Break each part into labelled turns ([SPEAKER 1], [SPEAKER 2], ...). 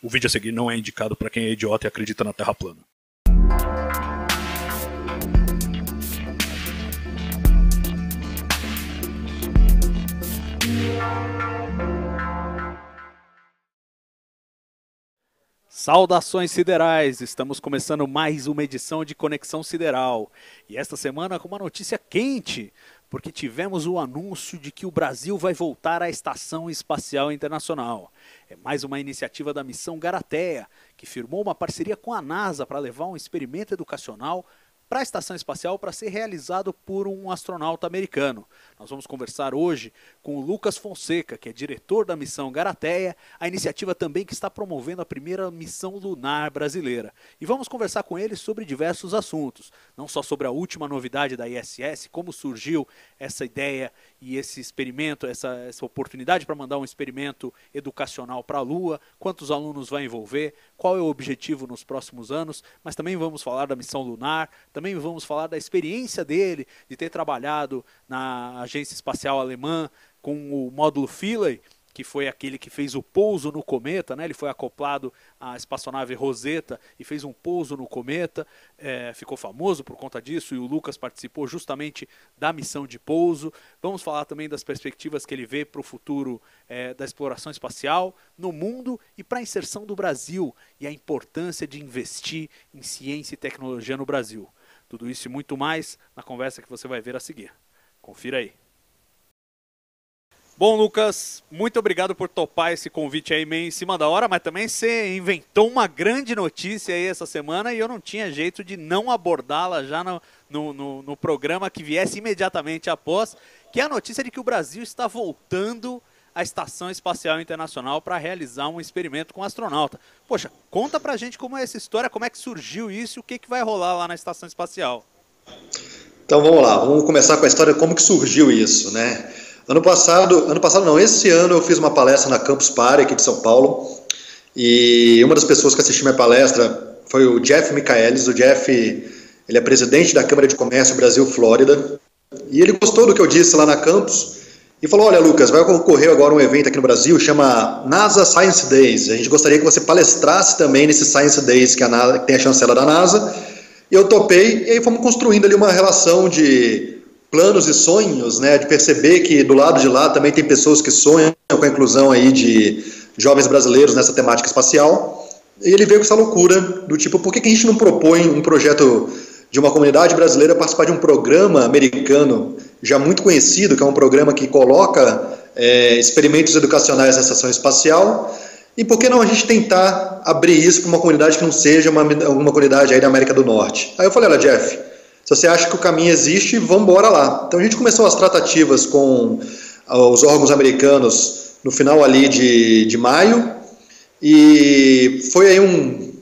[SPEAKER 1] O vídeo a seguir não é indicado para quem é idiota e acredita na Terra plana. Saudações siderais! Estamos começando mais uma edição de Conexão Sideral. E esta semana com uma notícia quente, porque tivemos o anúncio de que o Brasil vai voltar à Estação Espacial Internacional. É mais uma iniciativa da missão Garateia, que firmou uma parceria com a NASA para levar um experimento educacional para a Estação Espacial para ser realizado por um astronauta americano. Nós vamos conversar hoje com o Lucas Fonseca, que é diretor da missão Garateia, a iniciativa também que está promovendo a primeira missão lunar brasileira. E vamos conversar com ele sobre diversos assuntos, não só sobre a última novidade da ISS, como surgiu essa ideia e esse experimento, essa oportunidade para mandar um experimento educacional para a Lua, quantos alunos vai envolver, qual é o objetivo nos próximos anos, mas também vamos falar da missão lunar, também vamos falar da experiência dele, de ter trabalhado na Agência Espacial Alemã com o módulo Philae, que foi aquele que fez o pouso no cometa, né? Ele foi acoplado à espaçonave Rosetta e fez um pouso no cometa, ficou famoso por conta disso, e o Lucas participou justamente da missão de pouso. Vamos falar também das perspectivas que ele vê para o futuro da exploração espacial no mundo e para a inserção do Brasil e a importância de investir em ciência e tecnologia no Brasil. Tudo isso e muito mais na conversa que você vai ver a seguir. Confira aí. Bom, Lucas, muito obrigado por topar esse convite aí meio em cima da hora, mas também você inventou uma grande notícia aí essa semana e eu não tinha jeito de não abordá-la já no programa que viesse imediatamente após, que é a notícia de que o Brasil está voltando à Estação Espacial Internacional para realizar um experimento com astronauta. Poxa, conta pra gente como é essa história, como é que surgiu isso, o que vai rolar lá na Estação Espacial.
[SPEAKER 2] Então vamos lá, vamos começar com a história de como que surgiu isso, né? Esse ano eu fiz uma palestra na Campus Party aqui de São Paulo, e uma das pessoas que assistiu minha palestra foi o Jeff Michaelis. O Jeff, ele é presidente da Câmara de Comércio Brasil-Flórida, e ele gostou do que eu disse lá na Campus, e falou: olha, Lucas, vai ocorrer agora um evento aqui no Brasil, chama NASA Science Days. A gente gostaria que você palestrasse também nesse Science Days que tem a chancela da NASA. E eu topei, e aí fomos construindo ali uma relação de planos e sonhos, né, de perceber que do lado de lá também tem pessoas que sonham com a inclusão aí de jovens brasileiros nessa temática espacial. E ele veio com essa loucura do tipo, por que a gente não propõe um projeto de uma comunidade brasileira participar de um programa americano já muito conhecido, que é um programa que coloca experimentos educacionais na estação espacial, e por que não a gente tentar abrir isso para uma comunidade que não seja uma comunidade aí da América do Norte? Aí eu falei: olha, Jeff, se você acha que o caminho existe, vamos embora lá. Então a gente começou as tratativas com os órgãos americanos no final ali de maio, e foi aí um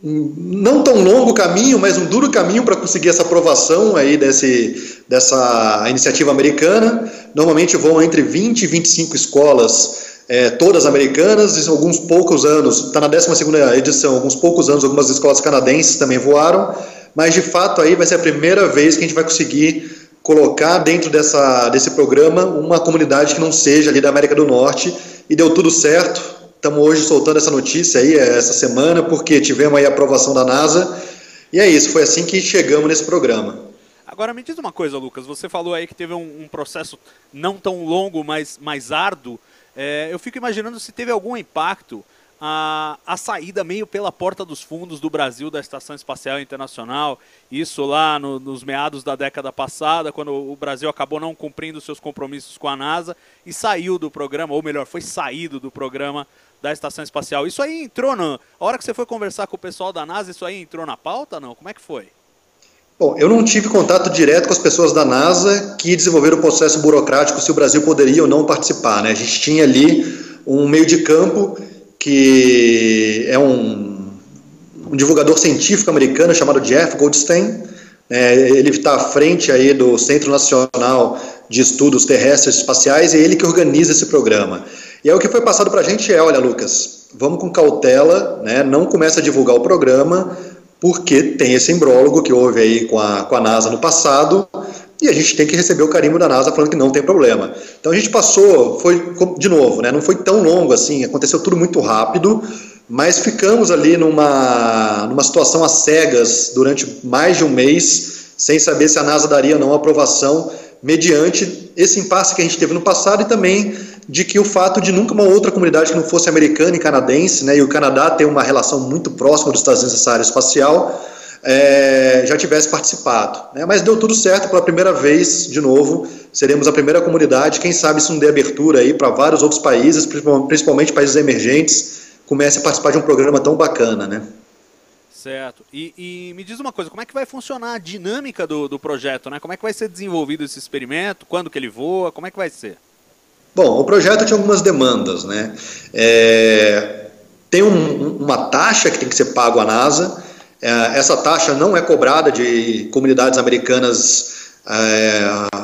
[SPEAKER 2] não tão longo caminho, mas um duro caminho para conseguir essa aprovação aí dessa iniciativa americana. Normalmente vão entre 20 e 25 escolas, todas americanas, e alguns poucos anos, está na 12ª edição, alguns poucos anos algumas escolas canadenses também voaram, mas de fato aí vai ser a primeira vez que a gente vai conseguir colocar dentro desse programa uma comunidade que não seja ali da América do Norte, e deu tudo certo. Estamos hoje soltando essa notícia aí, essa semana, porque tivemos aí a aprovação da NASA, e é isso, foi assim que chegamos nesse programa.
[SPEAKER 1] Agora me diz uma coisa, Lucas, você falou aí que teve um processo não tão longo, mas mais árduo. Eu fico imaginando se teve algum impacto a saída meio pela porta dos fundos do Brasil da Estação Espacial Internacional, isso lá nos meados da década passada, quando o Brasil acabou não cumprindo seus compromissos com a NASA e saiu do programa, ou melhor, foi saído do programa da Estação Espacial. Isso aí entrou, a hora que você foi conversar com o pessoal da NASA, isso aí entrou na pauta, não? Como é que foi?
[SPEAKER 2] Bom, eu não tive contato direto com as pessoas da NASA que desenvolveram o processo burocrático se o Brasil poderia ou não participar, né? A gente tinha ali um meio de campo que é um divulgador científico americano chamado Jeff Goldstein. Ele está à frente aí do Centro Nacional de Estudos Terrestres e Espaciais, e é ele que organiza esse programa. E aí o que foi passado para a gente olha, Lucas, vamos com cautela, né? Não começa a divulgar o programa, porque tem esse imbróglio que houve aí com a NASA no passado, e a gente tem que receber o carimbo da NASA falando que não tem problema. Então a gente passou, foi de novo, né, não foi tão longo assim, aconteceu tudo muito rápido, mas ficamos ali numa situação às cegas durante mais de um mês, sem saber se a NASA daria ou não a aprovação, mediante esse impasse que a gente teve no passado e também de que o fato de nunca uma outra comunidade que não fosse americana e canadense, né, e o Canadá tem uma relação muito próxima dos Estados Unidos nessa área espacial, já tivesse participado, né? Mas deu tudo certo pela primeira vez, de novo, seremos a primeira comunidade, quem sabe isso não dê abertura aí para vários outros países, principalmente países emergentes, comece a participar de um programa tão bacana, né?
[SPEAKER 1] Certo. E me diz uma coisa, como é que vai funcionar a dinâmica do projeto, né? Como é que vai ser desenvolvido esse experimento, quando que ele voa, como é que vai ser?
[SPEAKER 2] Bom, o projeto tinha algumas demandas, né? Tem uma taxa que tem que ser pago à NASA. Essa taxa não é cobrada de comunidades americanas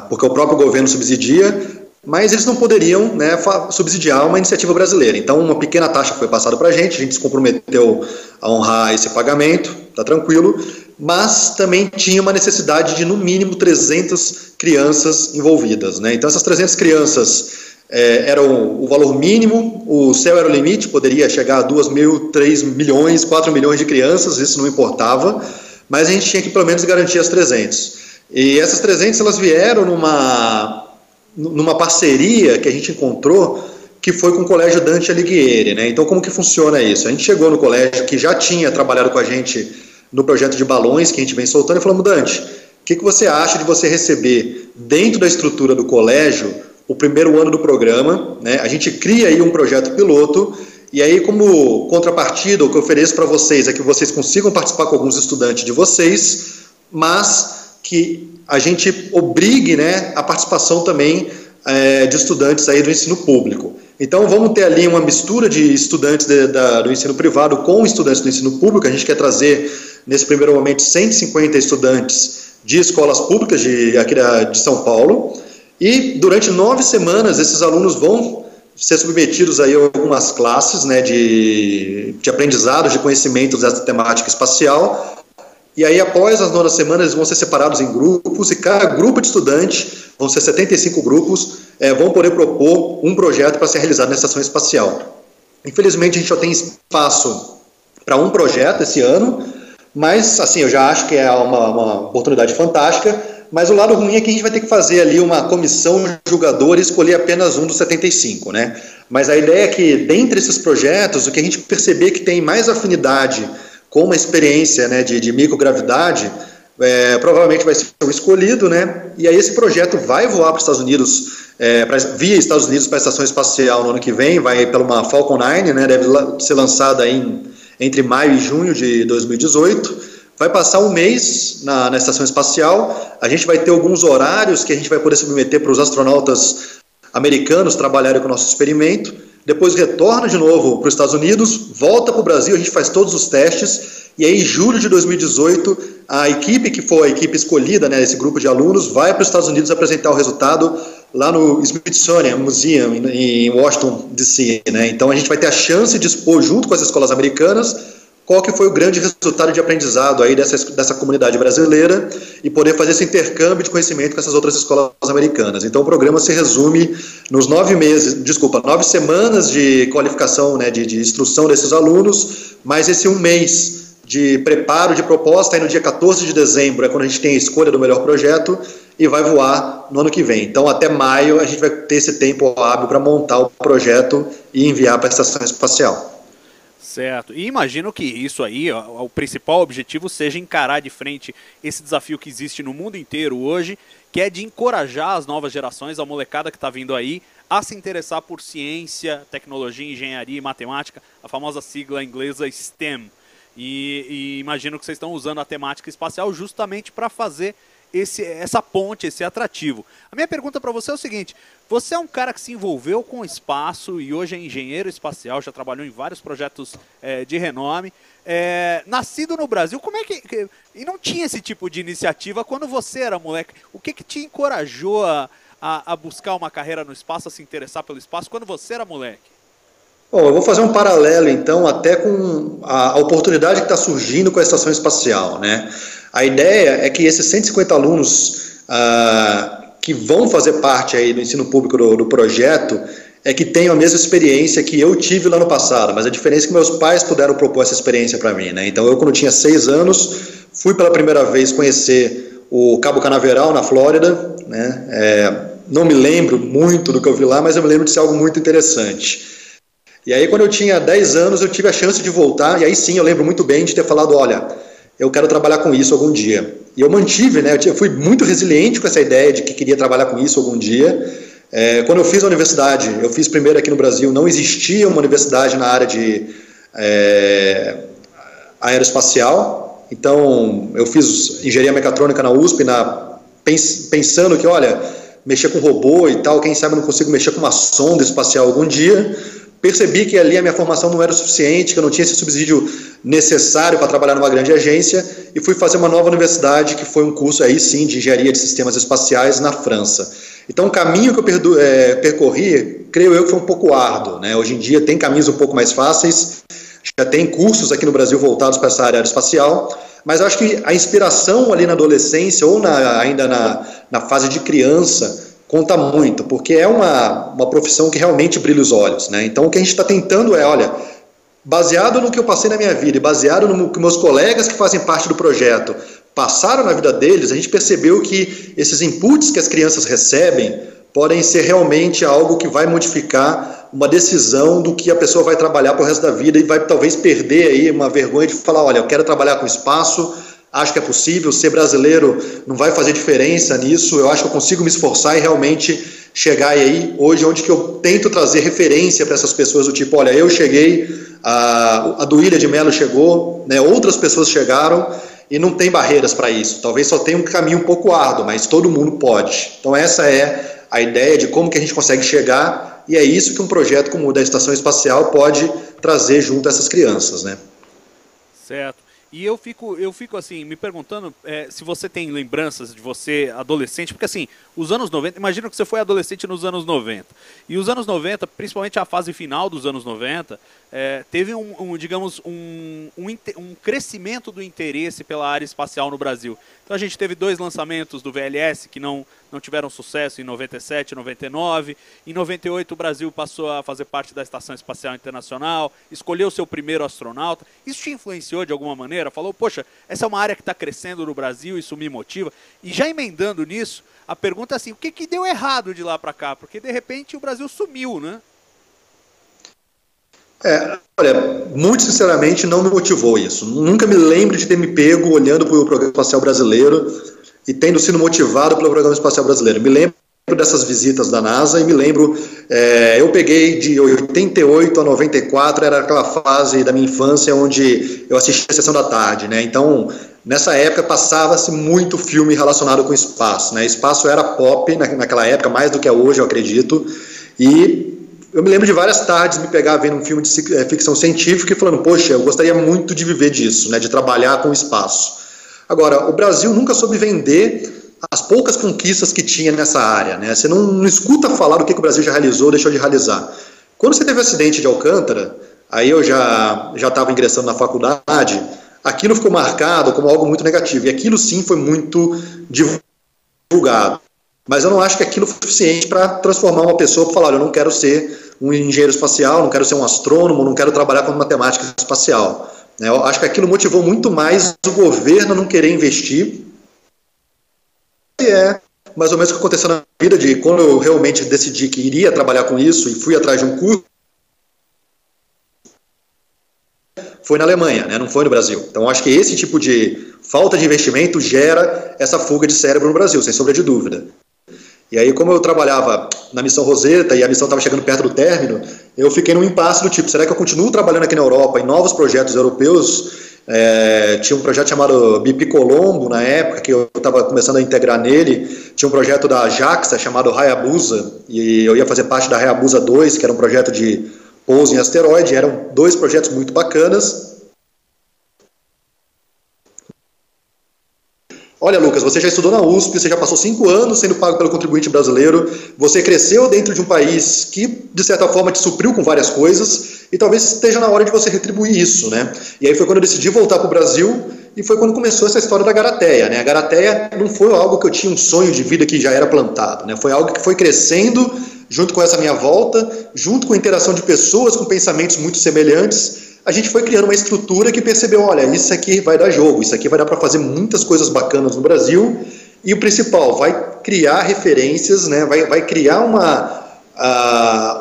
[SPEAKER 2] porque o próprio governo subsidia, mas eles não poderiam, né, subsidiar uma iniciativa brasileira. Então, uma pequena taxa foi passada para a gente se comprometeu a honrar esse pagamento, tá tranquilo, mas também tinha uma necessidade de, no mínimo, 300 crianças envolvidas, né? Então, essas 300 crianças eram o valor mínimo, o céu era o limite, poderia chegar a 2 mil, 3 milhões, 4 milhões de crianças, isso não importava, mas a gente tinha que pelo menos garantir as 300. E essas 300 elas vieram numa parceria que a gente encontrou, que foi com o Colégio Dante Alighieri, né? Então, como que funciona isso? A gente chegou no colégio que já tinha trabalhado com a gente no projeto de balões que a gente vem soltando e falamos: Dante, o que você acha de você receber dentro da estrutura do colégio o primeiro ano do programa, né? A gente cria aí um projeto piloto, e aí, como contrapartida, o que eu ofereço para vocês é que vocês consigam participar com alguns estudantes de vocês, mas que a gente obrigue, né, a participação também de estudantes aí do ensino público. Então, vamos ter ali uma mistura de estudantes do ensino privado com estudantes do ensino público. A gente quer trazer, nesse primeiro momento, 150 estudantes de escolas públicas aqui de São Paulo. E durante 9 semanas esses alunos vão ser submetidos aí a algumas classes, né, de aprendizados, de conhecimentos dessa temática espacial. E aí, após as 9 semanas, eles vão ser separados em grupos, e cada grupo de estudante, vão ser 75 grupos, vão poder propor um projeto para ser realizado na estação espacial. Infelizmente, a gente só tem espaço para um projeto esse ano, mas assim, eu já acho que é uma oportunidade fantástica. Mas o lado ruim é que a gente vai ter que fazer ali uma comissão julgadora e escolher apenas um dos 75, né? Mas a ideia é que, dentre esses projetos, o que a gente perceber que tem mais afinidade com uma experiência, né, de microgravidade, provavelmente vai ser o escolhido, né? E aí esse projeto vai voar para os Estados Unidos, via Estados Unidos para a estação espacial no ano que vem, vai pela uma Falcon 9, né? Deve ser lançada entre maio e junho de 2018. Vai passar um mês na estação espacial, a gente vai ter alguns horários que a gente vai poder submeter para os astronautas americanos trabalharem com o nosso experimento, depois retorna de novo para os Estados Unidos, volta para o Brasil, a gente faz todos os testes, e aí em julho de 2018, a equipe que for a equipe escolhida, né, esse grupo de alunos, vai para os Estados Unidos apresentar o resultado lá no Smithsonian Museum, em Washington, D.C., né? Então a gente vai ter a chance de expor junto com as escolas americanas qual que foi o grande resultado de aprendizado aí dessa comunidade brasileira e poder fazer esse intercâmbio de conhecimento com essas outras escolas americanas. Então o programa se resume nos 9 semanas de qualificação, né, de instrução desses alunos, mais esse um mês de preparo de proposta, aí no dia 14 de dezembro é quando a gente tem a escolha do melhor projeto e vai voar no ano que vem. Então até maio a gente vai ter esse tempo hábil para montar o projeto e enviar para a estação espacial.
[SPEAKER 1] Certo. E imagino que isso aí, o principal objetivo seja encarar de frente esse desafio que existe no mundo inteiro hoje, que é de encorajar as novas gerações, a molecada que está vindo aí, a se interessar por ciência, tecnologia, engenharia e matemática, a famosa sigla inglesa STEM. E imagino que vocês estão usando a temática espacial justamente para fazer essa ponte, esse atrativo. A minha pergunta para você é o seguinte: você é um cara que se envolveu com o espaço e hoje é engenheiro espacial, já trabalhou em vários projetos de renome, nascido no Brasil, como é que... E não tinha esse tipo de iniciativa quando você era moleque. O que te encorajou a buscar uma carreira no espaço, a se interessar pelo espaço quando você era moleque?
[SPEAKER 2] Bom, eu vou fazer um paralelo, então, até com a oportunidade que está surgindo com a estação espacial, né? A ideia é que esses 150 alunos que vão fazer parte aí do ensino público do projeto, que tenham a mesma experiência que eu tive lá no passado, mas a diferença é que meus pais puderam propor essa experiência para mim, né? Então eu, quando tinha 6 anos, fui pela primeira vez conhecer o Cabo Canaveral, na Flórida, né? Não me lembro muito do que eu vi lá, mas eu me lembro de ser algo muito interessante. E aí, quando eu tinha 10 anos, eu tive a chance de voltar, e aí sim, eu lembro muito bem de ter falado, olha, eu quero trabalhar com isso algum dia. E eu mantive, né? Eu fui muito resiliente com essa ideia de que queria trabalhar com isso algum dia. Quando eu fiz a universidade, eu fiz primeiro aqui no Brasil, não existia uma universidade na área de aeroespacial, então eu fiz engenharia mecatrônica na USP, pensando que, olha, mexer com robô e tal, quem sabe eu não consigo mexer com uma sonda espacial algum dia. Percebi que ali a minha formação não era o suficiente, que eu não tinha esse subsídio necessário para trabalhar numa grande agência, e fui fazer uma nova universidade, que foi um curso aí sim de engenharia de sistemas espaciais na França. Então o caminho que eu percorri, creio eu que foi um pouco árduo, né? Hoje em dia tem caminhos um pouco mais fáceis, já tem cursos aqui no Brasil voltados para essa área aeroespacial, mas eu acho que a inspiração ali na adolescência ou ainda na fase de criança conta muito, porque é uma profissão que realmente brilha os olhos, né? Então o que a gente está tentando olha, baseado no que eu passei na minha vida e baseado no que meus colegas que fazem parte do projeto passaram na vida deles, a gente percebeu que esses inputs que as crianças recebem podem ser realmente algo que vai modificar uma decisão do que a pessoa vai trabalhar para o resto da vida e vai talvez perder aí uma vergonha de falar, olha, eu quero trabalhar com espaço, acho que é possível, ser brasileiro não vai fazer diferença nisso, eu acho que eu consigo me esforçar e realmente chegar aí hoje onde que eu tento trazer referência para essas pessoas do tipo, olha, eu cheguei, a Duília de Mello chegou, né, outras pessoas chegaram e não tem barreiras para isso, talvez só tenha um caminho um pouco árduo, mas todo mundo pode. Então essa é a ideia de como que a gente consegue chegar e é isso que um projeto como o da Estação Espacial pode trazer junto a essas crianças, né?
[SPEAKER 1] Certo. E eu fico assim, me perguntando se você tem lembranças de você adolescente, porque assim, os anos 90, imagina que você foi adolescente nos anos 90, e os anos 90, principalmente a fase final dos anos 90, teve digamos, um crescimento do interesse pela área espacial no Brasil. Então a gente teve 2 lançamentos do VLS que não tiveram sucesso em 97 e 99. Em 98 o Brasil passou a fazer parte da Estação Espacial Internacional, escolheu seu primeiro astronauta. Isso te influenciou de alguma maneira? Falou, poxa, essa é uma área que está crescendo no Brasil, isso me motiva. E já emendando nisso, a pergunta é assim, o que deu errado de lá para cá? Porque de repente o Brasil sumiu, né?
[SPEAKER 2] Olha, muito sinceramente não me motivou isso. Nunca me lembro de ter me pego olhando para o programa espacial brasileiro e tendo sido motivado pelo programa espacial brasileiro. Me lembro dessas visitas da NASA e me lembro, eu peguei de 88 a 94, era aquela fase da minha infância onde eu assistia a Sessão da Tarde, né? Então, nessa época passava-se muito filme relacionado com espaço, né? Espaço era pop naquela época, mais do que é hoje, eu acredito, e eu me lembro de várias tardes me pegar vendo um filme de ficção científica e falando, poxa, eu gostaria muito de viver disso, né, de trabalhar com o espaço. Agora, o Brasil nunca soube vender as poucas conquistas que tinha nessa área, né? Você não escuta falar do que o Brasil já realizou, deixou de realizar. Quando você teve o acidente de Alcântara, aí eu já estava ingressando na faculdade, aquilo ficou marcado como algo muito negativo, e aquilo sim foi muito divulgado. Mas eu não acho que aquilo foi suficiente para transformar uma pessoa para falar, olha, eu não quero ser um engenheiro espacial, não quero ser um astrônomo, não quero trabalhar com matemática espacial. Eu acho que aquilo motivou muito mais o governo a não querer investir. E mais ou menos o que aconteceu na vida de quando eu realmente decidi que iria trabalhar com isso e fui atrás de um curso, foi na Alemanha, né? Não foi no Brasil. Então acho que esse tipo de falta de investimento gera essa fuga de cérebro no Brasil, sem sombra de dúvida. E aí, como eu trabalhava na missão Rosetta e a missão estava chegando perto do término, eu fiquei num impasse do tipo, será que eu continuo trabalhando aqui na Europa em novos projetos europeus? Tinha um projeto chamado BP Colombo na época, que eu estava começando a integrar nele. Tinha um projeto da JAXA chamado Hayabusa, e eu ia fazer parte da Hayabusa 2, que era um projeto de pouso em asteroide. Eram 2 projetos muito bacanas. Olha, Lucas, você já estudou na USP, você já passou 5 anos sendo pago pelo contribuinte brasileiro, você cresceu dentro de um país que, de certa forma, te supriu com várias coisas, e talvez esteja na hora de você retribuir isso, né? E aí foi quando eu decidi voltar para o Brasil, e foi quando começou essa história da Garateia, né? A Garateia não foi algo que eu tinha um sonho de vida que já era plantado, né? Foi algo que foi crescendo junto com essa minha volta, junto com a interação de pessoas com pensamentos muito semelhantes, a gente foi criando uma estrutura que percebeu, olha, isso aqui vai dar jogo, isso aqui vai dar para fazer muitas coisas bacanas no Brasil, e o principal, vai criar referências, né, vai criar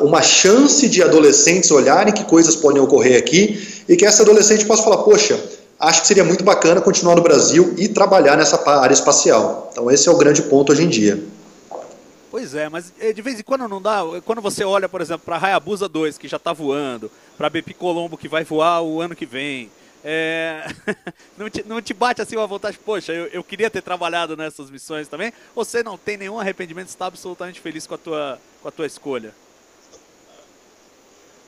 [SPEAKER 2] uma chance de adolescentes olharem que coisas podem ocorrer aqui, e que essa adolescente possa falar, poxa, acho que seria muito bacana continuar no Brasil e trabalhar nessa área espacial. Então esse é o grande ponto hoje em dia.
[SPEAKER 1] Pois é, mas de vez em quando não dá, quando você olha, por exemplo, para a Hayabusa 2, que já está voando, para a BP Colombo, que vai voar o ano que vem, não te bate assim uma vontade, poxa, eu queria ter trabalhado nessas missões também? Ou você não tem nenhum arrependimento, está absolutamente feliz com a tua escolha?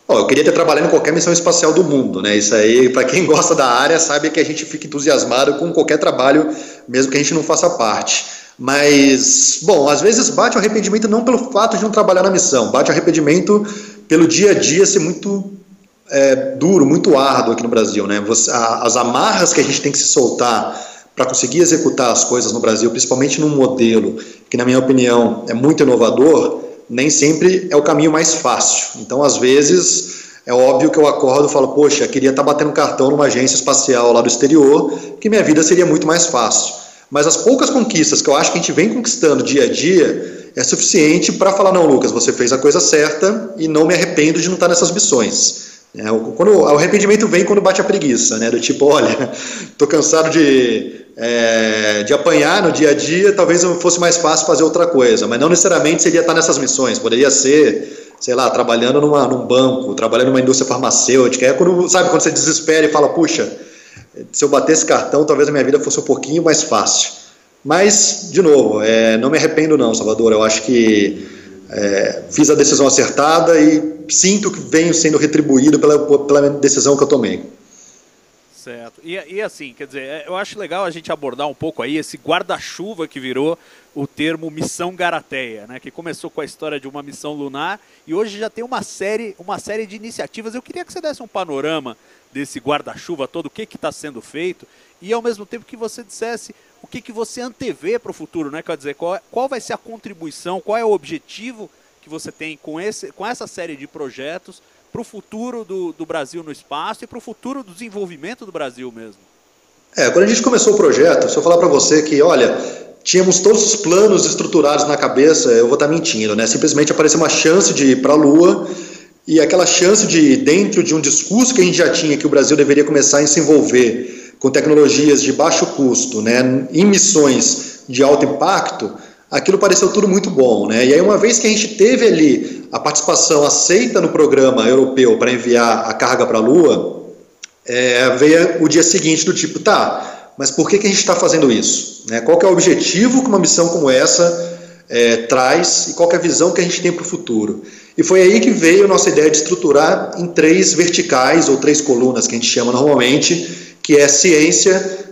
[SPEAKER 2] Eu queria ter trabalhado em qualquer missão espacial do mundo, né? Isso aí, para quem gosta da área, sabe que a gente fica entusiasmado com qualquer trabalho, mesmo que a gente não faça parte. Mas, bom, às vezes bate o arrependimento não pelo fato de não trabalhar na missão, bate o arrependimento pelo dia a dia ser muito duro, muito árduo aqui no Brasil, né? As amarras que a gente tem que se soltar para conseguir executar as coisas no Brasil, principalmente num modelo que, na minha opinião, é muito inovador, nem sempre é o caminho mais fácil. Então, às vezes, é óbvio que eu acordo e falo, poxa, queria estar batendo cartão numa agência espacial lá do exterior, que minha vida seria muito mais fácil. Mas as poucas conquistas que eu acho que a gente vem conquistando dia a dia é suficiente para falar, não, Lucas, você fez a coisa certa e não me arrependo de não estar nessas missões. O arrependimento vem quando bate a preguiça, né? Do tipo, olha, estou cansado de apanhar no dia a dia, talvez fosse mais fácil fazer outra coisa, mas não necessariamente seria estar nessas missões, poderia ser, sei lá, trabalhando num banco, trabalhando numa indústria farmacêutica, quando você desespera e fala, puxa, se eu bater esse cartão, talvez a minha vida fosse um pouquinho mais fácil. Mas, de novo, não me arrependo não, Salvador, eu acho que fiz a decisão acertada e sinto que venho sendo retribuído pela decisão que eu tomei.
[SPEAKER 1] Certo. E assim, quer dizer, eu acho legal a gente abordar um pouco aí esse guarda-chuva que virou o termo Missão Garateia, né? Que começou com a história de uma missão lunar e hoje já tem uma série de iniciativas. Eu queria que você desse um panorama desse guarda-chuva todo, o que está sendo feito, e ao mesmo tempo que você dissesse o que você antevê para o futuro, né? Quer dizer, qual vai ser a contribuição, qual é o objetivo que você tem com essa série de projetos para o futuro do Brasil no espaço e para o futuro do desenvolvimento do Brasil mesmo.
[SPEAKER 2] Quando a gente começou o projeto, se eu falar para você que, olha, tínhamos todos os planos estruturados na cabeça, eu vou estar mentindo, né? Simplesmente apareceu uma chance de ir para a Lua e aquela chance de, dentro de um discurso que a gente já tinha, que o Brasil deveria começar a se envolver com tecnologias de baixo custo, né, em missões de alto impacto, aquilo pareceu tudo muito bom, né? E aí, uma vez que a gente teve ali a participação aceita no programa europeu para enviar a carga para a Lua, veio o dia seguinte do tipo, tá, mas por que a gente está fazendo isso? Né? Qual que é o objetivo que uma missão como essa traz e qual que é a visão que a gente tem para o futuro? E foi aí que veio a nossa ideia de estruturar em 3 verticais ou 3 colunas, que a gente chama normalmente, que é ciência,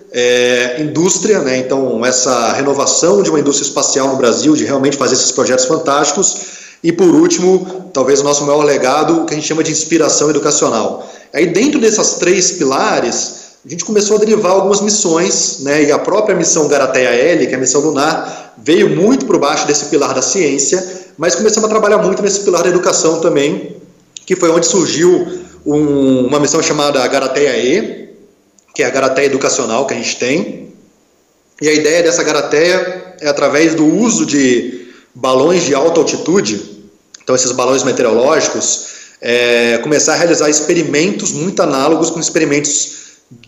[SPEAKER 2] indústria, né? Então essa renovação de uma indústria espacial no Brasil, de realmente fazer esses projetos fantásticos, e por último, talvez o nosso maior legado, o que a gente chama de inspiração educacional. Aí dentro dessas 3 pilares, a gente começou a derivar algumas missões, né? E a própria missão Garateia L, que é a missão lunar, veio muito por baixo desse pilar da ciência, mas começamos a trabalhar muito nesse pilar da educação também, que foi onde surgiu uma missão chamada Garateia E, que é a Garateia Educacional que a gente tem. E a ideia dessa Garateia é, através do uso de balões de alta altitude, então esses balões meteorológicos, começar a realizar experimentos muito análogos com experimentos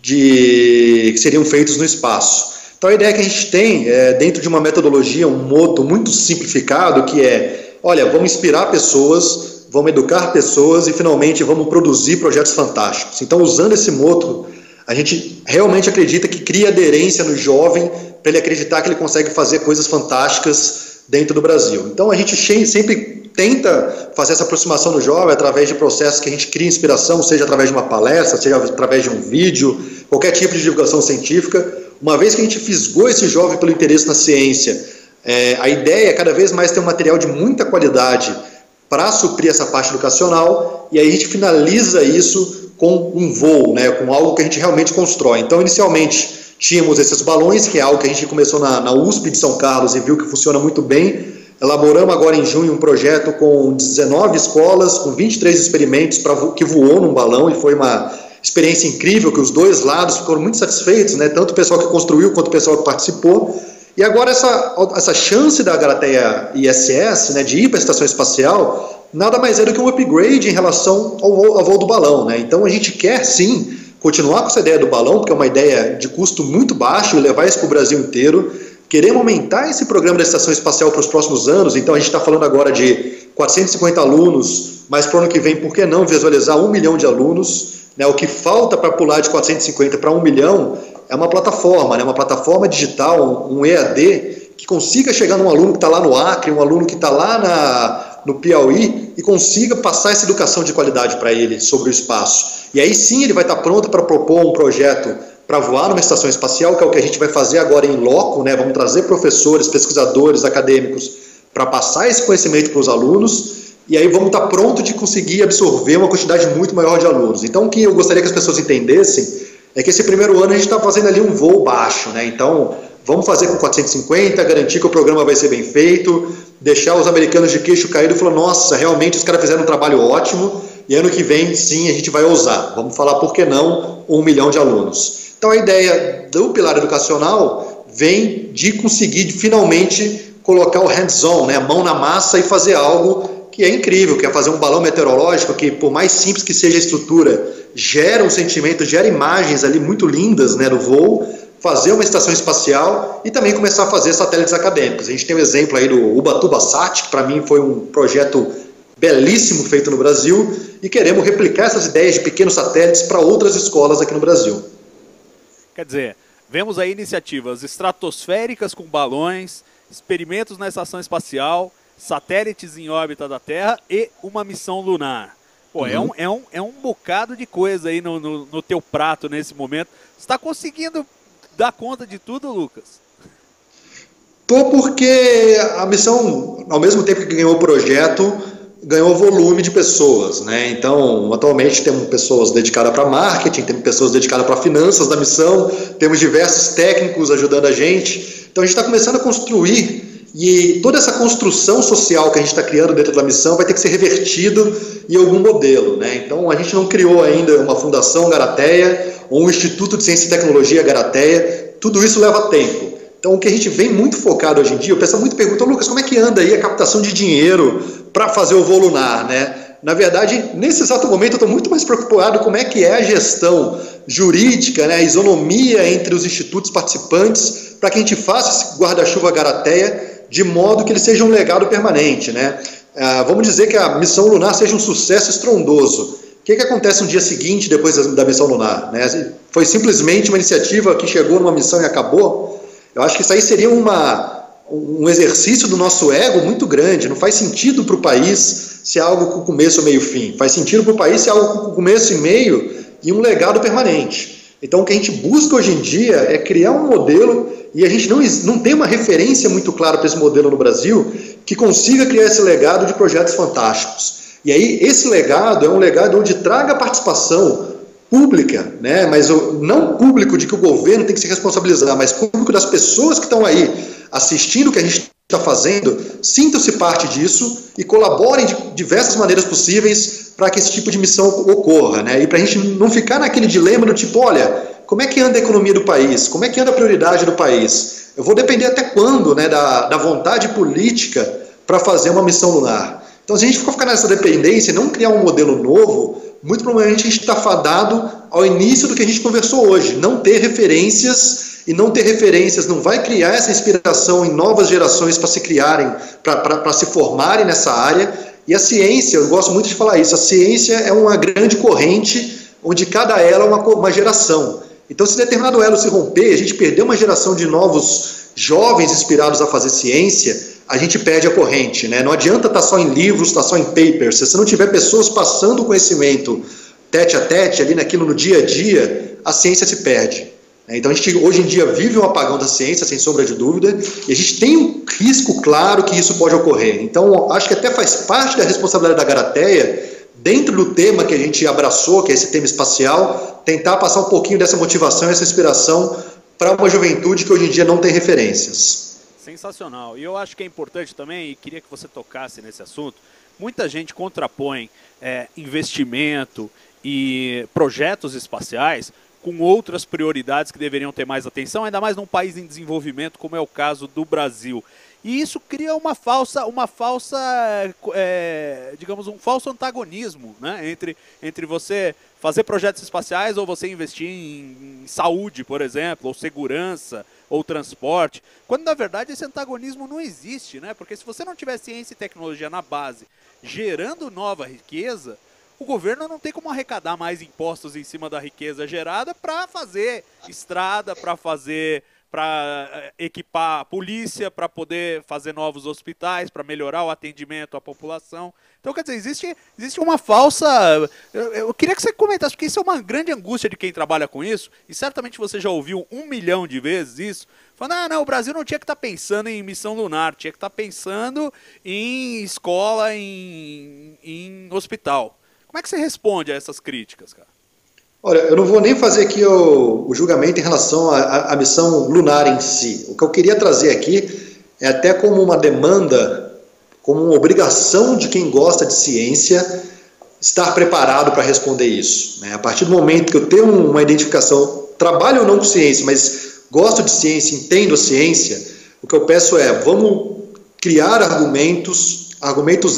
[SPEAKER 2] que seriam feitos no espaço. Então a ideia que a gente tem dentro de uma metodologia, um modo muito simplificado, que olha, vamos inspirar pessoas, vamos educar pessoas e finalmente vamos produzir projetos fantásticos. Então, usando esse modo, a gente realmente acredita que cria aderência no jovem para ele acreditar que ele consegue fazer coisas fantásticas dentro do Brasil. Então a gente sempre tenta fazer essa aproximação no jovem através de processos que a gente cria inspiração, seja através de uma palestra, seja através de um vídeo, qualquer tipo de divulgação científica. Uma vez que a gente fisgou esse jovem pelo interesse na ciência, a ideia é cada vez mais ter um material de muita qualidade para suprir essa parte educacional, e aí a gente finaliza isso com um voo, né, com algo que a gente realmente constrói. Então, inicialmente, tínhamos esses balões, que é algo que a gente começou na USP de São Carlos e viu que funciona muito bem, Elaboramos agora em junho um projeto com 19 escolas, com 23 experimentos que voou num balão, e foi uma experiência incrível, que os dois lados ficaram muito satisfeitos, né? Tanto o pessoal que construiu quanto o pessoal que participou. E agora essa chance da Garateia ISS, né, de ir para a estação espacial, nada mais é do que um upgrade em relação ao voo do balão, né? Então a gente quer sim continuar com essa ideia do balão, porque é uma ideia de custo muito baixo, e levar isso para o Brasil inteiro. Queremos aumentar esse programa da estação espacial para os próximos anos, então a gente está falando agora de 450 alunos, mas para o ano que vem, por que não visualizar 1 milhão de alunos? Né? O que falta para pular de 450 para 1 milhão é uma plataforma, né? Uma plataforma digital, um EAD, que consiga chegar num aluno que está lá no Acre, um aluno que está lá no Piauí, e consiga passar essa educação de qualidade para ele sobre o espaço. E aí sim ele vai estar pronto para propor um projeto para voar numa estação espacial, que é o que a gente vai fazer agora em loco, né? Vamos trazer professores, pesquisadores, acadêmicos para passar esse conhecimento para os alunos, e aí vamos estar pronto de conseguir absorver uma quantidade muito maior de alunos. Então o que eu gostaria que as pessoas entendessem é que esse primeiro ano a gente está fazendo ali um voo baixo, né? Então vamos fazer com 450, garantir que o programa vai ser bem feito, deixar os americanos de queixo caído e falar, nossa, realmente os caras fizeram um trabalho ótimo, e ano que vem, sim, a gente vai ousar. Vamos falar, por que não, 1 milhão de alunos. Então a ideia do pilar educacional vem de conseguir finalmente colocar o hands-on, né, a mão na massa, e fazer algo que é incrível, que é fazer um balão meteorológico que, por mais simples que seja a estrutura, gera um sentimento, gera imagens ali muito lindas, né, do voo, fazer uma estação espacial e também começar a fazer satélites acadêmicos. A gente tem um exemplo aí do Ubatuba-Sat, que para mim foi um projeto belíssimo feito no Brasil, e queremos replicar essas ideias de pequenos satélites para outras escolas aqui no Brasil.
[SPEAKER 1] Quer dizer, vemos aí iniciativas estratosféricas com balões, experimentos na estação espacial, satélites em órbita da Terra e uma missão lunar. Pô, é um bocado de coisa aí no teu prato nesse momento. Você está conseguindo dar conta de tudo, Lucas?
[SPEAKER 2] Tô, porque a missão, ao mesmo tempo que ganhou o projeto, ganhou volume de pessoas, né? Então, atualmente temos pessoas dedicadas para marketing, temos pessoas dedicadas para finanças da missão, temos diversos técnicos ajudando a gente. Então, a gente está começando a construir, e toda essa construção social que a gente está criando dentro da missão vai ter que ser revertido em algum modelo, né? Então, a gente não criou ainda uma Fundação Garateia ou um Instituto de Ciência e Tecnologia Garateia. Tudo isso leva tempo. Então, o que a gente vem muito focado hoje em dia, o pessoal muito pergunta, Lucas, como é que anda aí a captação de dinheiro para fazer o voo lunar, né? Na verdade, nesse exato momento, eu estou muito mais preocupado com como é que é a gestão jurídica, né, a isonomia entre os institutos participantes, para que a gente faça esse guarda-chuva Garateia de modo que ele seja um legado permanente, né? Vamos dizer que a missão lunar seja um sucesso estrondoso. O que acontece no dia seguinte, depois da missão lunar, né? Foi simplesmente uma iniciativa que chegou numa missão e acabou? Eu acho que isso aí seria um exercício do nosso ego muito grande. Não faz sentido para o país ser algo com começo, meio e fim. Faz sentido para o país ser algo com começo e meio e um legado permanente. Então, o que a gente busca hoje em dia é criar um modelo, e a gente não tem uma referência muito clara para esse modelo no Brasil, que consiga criar esse legado de projetos fantásticos. E aí, esse legado é um legado onde traga participação pública, né? Mas não público de que o governo tem que se responsabilizar, mas público das pessoas que estão aí assistindo o que a gente está fazendo, sintam-se parte disso e colaborem de diversas maneiras possíveis para que esse tipo de missão ocorra, né? E para a gente não ficar naquele dilema do tipo, olha, como é que anda a economia do país? Como é que anda a prioridade do país? Eu vou depender até quando, né, da vontade política para fazer uma missão lunar. Então, se a gente for ficar nessa dependência e não criar um modelo novo, muito provavelmente a gente está fadado ao início do que a gente conversou hoje, não ter referências, e não ter referências não vai criar essa inspiração em novas gerações para se criarem, para se formarem nessa área. E a ciência, eu gosto muito de falar isso, a ciência é uma grande corrente onde cada elo é uma geração. Então, se determinado elo se romper, a gente perder uma geração de novos jovens inspirados a fazer ciência, a gente perde a corrente, né? Não adianta estar só em livros, estar só em papers. Se você não tiver pessoas passando o conhecimento tete a tete, ali naquilo no dia a dia, a ciência se perde. Então a gente hoje em dia vive um apagão da ciência, sem sombra de dúvida, e a gente tem um risco claro que isso pode ocorrer. Então acho que até faz parte da responsabilidade da Garateia, dentro do tema que a gente abraçou, que é esse tema espacial, tentar passar um pouquinho dessa motivação, essa inspiração para uma juventude que hoje em dia não tem referências.
[SPEAKER 1] sensacional. E eu acho que é importante também, e queria que você tocasse nesse assunto, muita gente contrapõe investimento e projetos espaciais com outras prioridades que deveriam ter mais atenção, ainda mais num país em desenvolvimento como é o caso do Brasil. E isso cria digamos, um falso antagonismo, né, entre você fazer projetos espaciais ou você investir em saúde, por exemplo, ou segurança, ou transporte, quando na verdade esse antagonismo não existe, né? Porque se você não tiver ciência e tecnologia na base, gerando nova riqueza, o governo não tem como arrecadar mais impostos em cima da riqueza gerada para fazer estrada, para equipar a polícia, para poder fazer novos hospitais, para melhorar o atendimento à população. Então, quer dizer, existe uma falsa... Eu queria que você comentasse, porque isso é uma grande angústia de quem trabalha com isso, e certamente você já ouviu 1 milhão de vezes isso, falando, não, o Brasil não tinha que estar pensando em missão lunar, tinha que estar pensando em escola, em hospital. Como é que você responde a essas críticas, cara?
[SPEAKER 2] Olha, eu não vou nem fazer aqui o julgamento em relação à missão lunar em si. O que eu queria trazer aqui é até como uma demanda, como uma obrigação de quem gosta de ciência estar preparado para responder isso, né? A partir do momento que eu tenho uma identificação, trabalho ou não com ciência, mas gosto de ciência, entendo a ciência, o que eu peço é, vamos criar argumentos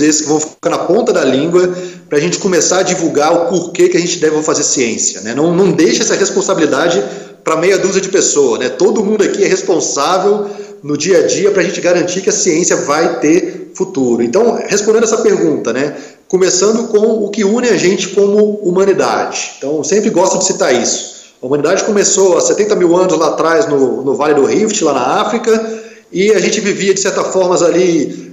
[SPEAKER 2] esses que vão ficar na ponta da língua para a gente começar a divulgar o porquê que a gente deve fazer ciência, né? Não deixe essa responsabilidade para meia dúzia de pessoas, né? Todo mundo aqui é responsável no dia a dia para a gente garantir que a ciência vai ter futuro. Então, respondendo essa pergunta, né? Começando com o que une a gente como humanidade. Então, eu sempre gosto de citar isso. A humanidade começou há 70 mil anos lá atrás no Vale do Rift, lá na África, e a gente vivia, de certa forma, ali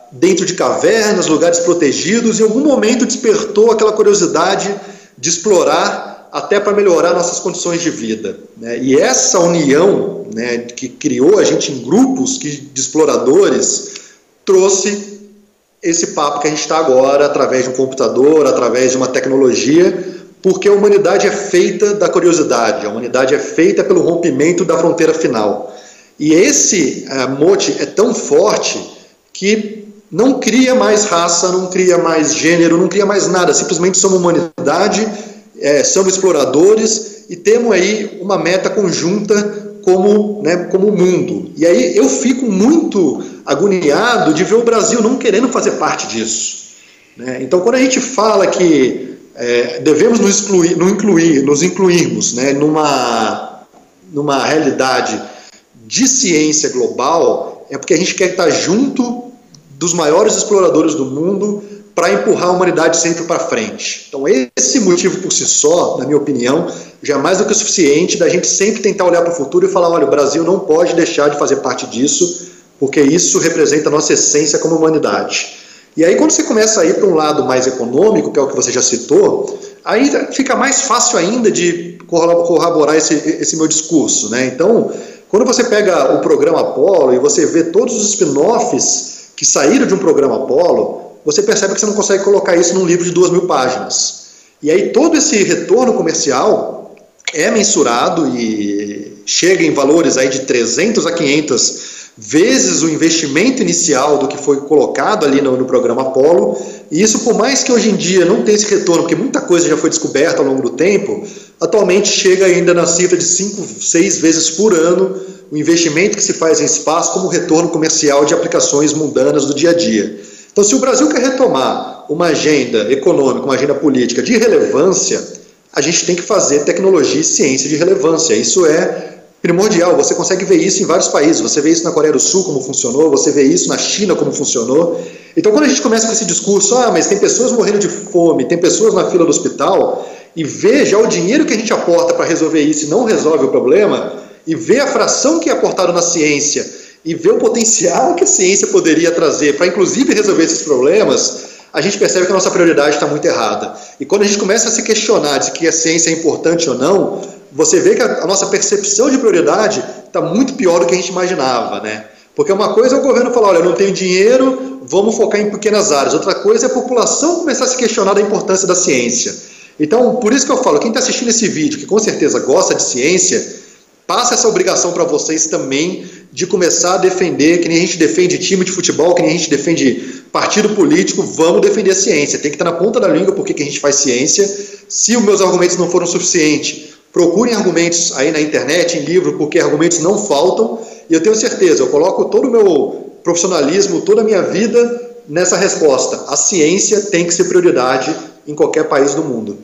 [SPEAKER 2] dentro de cavernas, lugares protegidos, e em algum momento despertou aquela curiosidade de explorar até para melhorar nossas condições de vida, né? E essa união, né, que criou a gente em grupos de exploradores trouxe esse papo que a gente está agora, através de um computador, através de uma tecnologia, porque a humanidade é feita da curiosidade, a humanidade é feita pelo rompimento da fronteira final. E esse mote é tão forte que não cria mais raça, não cria mais gênero, não cria mais nada, simplesmente somos humanidade, somos exploradores e temos aí uma meta conjunta como mundo. E aí eu fico muito agoniado de ver o Brasil não querendo fazer parte disso, né? Então, quando a gente fala que devemos nos incluirmos, né, numa realidade de ciência global, é porque a gente quer estar junto dos maiores exploradores do mundo para empurrar a humanidade sempre para frente. Então, esse motivo por si só, na minha opinião, já é mais do que o suficiente da gente sempre tentar olhar para o futuro e falar, olha, o Brasil não pode deixar de fazer parte disso, porque isso representa a nossa essência como humanidade. E aí, quando você começa a ir para um lado mais econômico, que é o que você já citou, aí fica mais fácil ainda de corroborar esse meu discurso, né? Então, quando você pega o programa Apollo e você vê todos os spin-offs que saíram de um programa Apollo, você percebe que você não consegue colocar isso num livro de 2.000 páginas. E aí todo esse retorno comercial é mensurado e chega em valores aí de 300 a 500 vezes o investimento inicial do que foi colocado ali no programa Apollo. E isso, por mais que hoje em dia não tenha esse retorno, porque muita coisa já foi descoberta ao longo do tempo, atualmente chega ainda na cifra de 5, 6 vezes por ano o investimento que se faz em espaço como retorno comercial de aplicações mundanas do dia a dia. Então, se o Brasil quer retomar uma agenda econômica, uma agenda política de relevância, a gente tem que fazer tecnologia e ciência de relevância. Isso é primordial, você consegue ver isso em vários países, você vê isso na Coreia do Sul como funcionou, você vê isso na China como funcionou. Então, quando a gente começa com esse discurso, mas tem pessoas morrendo de fome, tem pessoas na fila do hospital, e vê já o dinheiro que a gente aporta para resolver isso e não resolve o problema, e vê a fração que é aportada na ciência, e vê o potencial que a ciência poderia trazer para, inclusive, resolver esses problemas, a gente percebe que a nossa prioridade está muito errada. E quando a gente começa a se questionar de que a ciência é importante ou não, você vê que a nossa percepção de prioridade está muito pior do que a gente imaginava, né? Porque uma coisa é o governo falar, olha, eu não tenho dinheiro, vamos focar em pequenas áreas. Outra coisa é a população começar a se questionar da importância da ciência. Então, por isso que eu falo, quem está assistindo esse vídeo, que com certeza gosta de ciência, passa essa obrigação para vocês também de começar a defender, que nem a gente defende time de futebol, que nem a gente defende partido político, vamos defender a ciência. Tem que estar na ponta da língua porque que a gente faz ciência. Se os meus argumentos não foram suficientes, procurem argumentos aí na internet, em livro, porque argumentos não faltam. E eu tenho certeza, eu coloco todo o meu profissionalismo, toda a minha vida nessa resposta. A ciência tem que ser prioridade em qualquer país do mundo.